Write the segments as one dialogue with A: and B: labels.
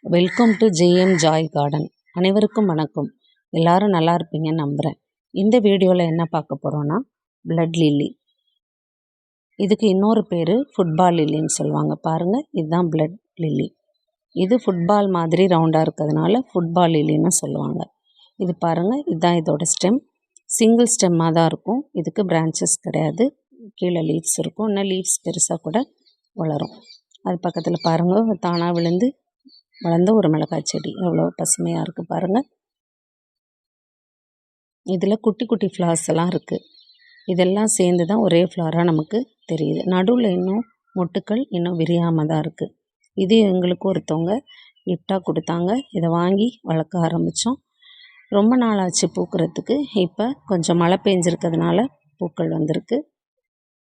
A: Welcome to JM Joy garden. அனைவருக்கும் வணக்கம். எல்லாரும் நல்லா இருப்பீங்கன்னு நம்புகிறேன். இந்த வீடியோவில் என்ன பார்க்க போகிறோன்னா, பிளட் லில்லி. இதுக்கு இன்னொரு பேர் ஃபுட்பால் லில்லின்னு சொல்லுவாங்க. பாருங்கள், இதுதான் பிளட் லில்லி. இது ஃபுட்பால் மாதிரி ரவுண்டாக இருக்கிறதுனால ஃபுட்பால் லில்லின்னு சொல்லுவாங்க. இது பாருங்கள், இதுதான் இதோட ஸ்டெம். சிங்கிள் ஸ்டெம்மாக தான் இருக்கும். இதுக்கு பிரான்ச்சஸ் கிடையாது. கீழே லீவ்ஸ் இருக்கும். இன்னும் லீவ்ஸ் பெருசாக கூட வளரும். அது பக்கத்தில் பாருங்கள், தானாக விழுந்து வளர்ந்த ஒரு மிளகாய் செடி எவ்வளோ பசுமையாக இருக்குது பாருங்கள். இதில் குட்டி குட்டி ஃப்ளார்ஸ் எல்லாம் இருக்குது. இதெல்லாம் சேர்ந்து தான் ஒரே ஃப்ளாராக நமக்கு தெரியுது. நடுவில் இன்னும் மொட்டுக்கள் இன்னும் விரியாமல் தான் இருக்குது. இது எங்களுக்கு ஒருத்தவங்க கிஃப்டாக கொடுத்தாங்க. இதை வாங்கி வளர்க்க ஆரம்பித்தோம். ரொம்ப நாள் ஆச்சு பூக்கிறதுக்கு. இப்போ கொஞ்சம் மழை பெஞ்சிருக்கிறதுனால பூக்கள் வந்திருக்கு.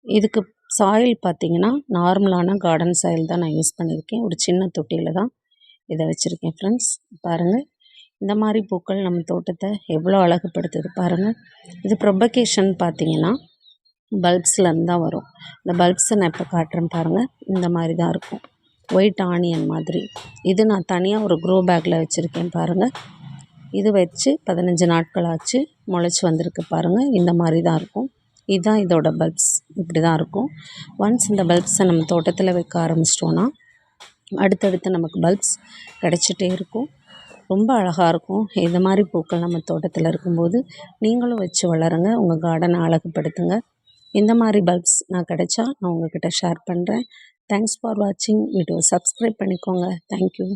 A: இதுக்கு சாயில் பார்த்திங்கன்னா நார்மலான கார்டன் சாயில் தான் நான் யூஸ் பண்ணியிருக்கேன். ஒரு சின்ன தொட்டியில் தான் இதை வச்சுருக்கேன் ஃப்ரெண்ட்ஸ். பாருங்கள், இந்த மாதிரி பூக்கள் நம்ம தோட்டத்தை எவ்வளோ அழகுப்படுத்துது பாருங்கள். இது ப்ரொபகேஷன் பார்த்திங்கன்னா பல்ப்ஸ்லேருந்து தான் வரும். இந்த பல்ப்ஸை நான் இப்போ காட்டுறேன் பாருங்கள். இந்த மாதிரி தான் இருக்கும், ஒயிட் ஆனியன் மாதிரி. இது நான் தனியாக ஒரு க்ரோ பேக்கில் வச்சுருக்கேன் பாருங்கள். இது வச்சு 15 நாட்கள் ஆச்சு, முளைச்சி வந்திருக்கு பாருங்கள். இந்த மாதிரி தான் இருக்கும். இதுதான் இதோட பல்ப்ஸ். இப்படி தான் இருக்கும். ஒன்ஸ் இந்த பல்ப்ஸை நம்ம தோட்டத்தில் வைக்க ஆரம்பிச்சிட்டோன்னா அடுத்தடுத்து நமக்கு பல்ப்ஸ் கிடச்சிட்டே இருக்கும். ரொம்ப அழகாக இருக்கும். இந்த மாதிரி பூக்கள் நம்ம தோட்டத்தில் இருக்கும்போது நீங்களும் வச்சு வளருங்க. உங்கள் கார்டனை அழகுப்படுத்துங்க. இந்த மாதிரி பல்ப்ஸ் நான் கிடைச்சா நான் உங்கள்கிட்ட ஷேர் பண்ணுறேன். தேங்க்ஸ் ஃபார் வாட்சிங். வீடியோ சப்ஸ்கிரைப் பண்ணிக்கோங்க. தேங்க்யூ.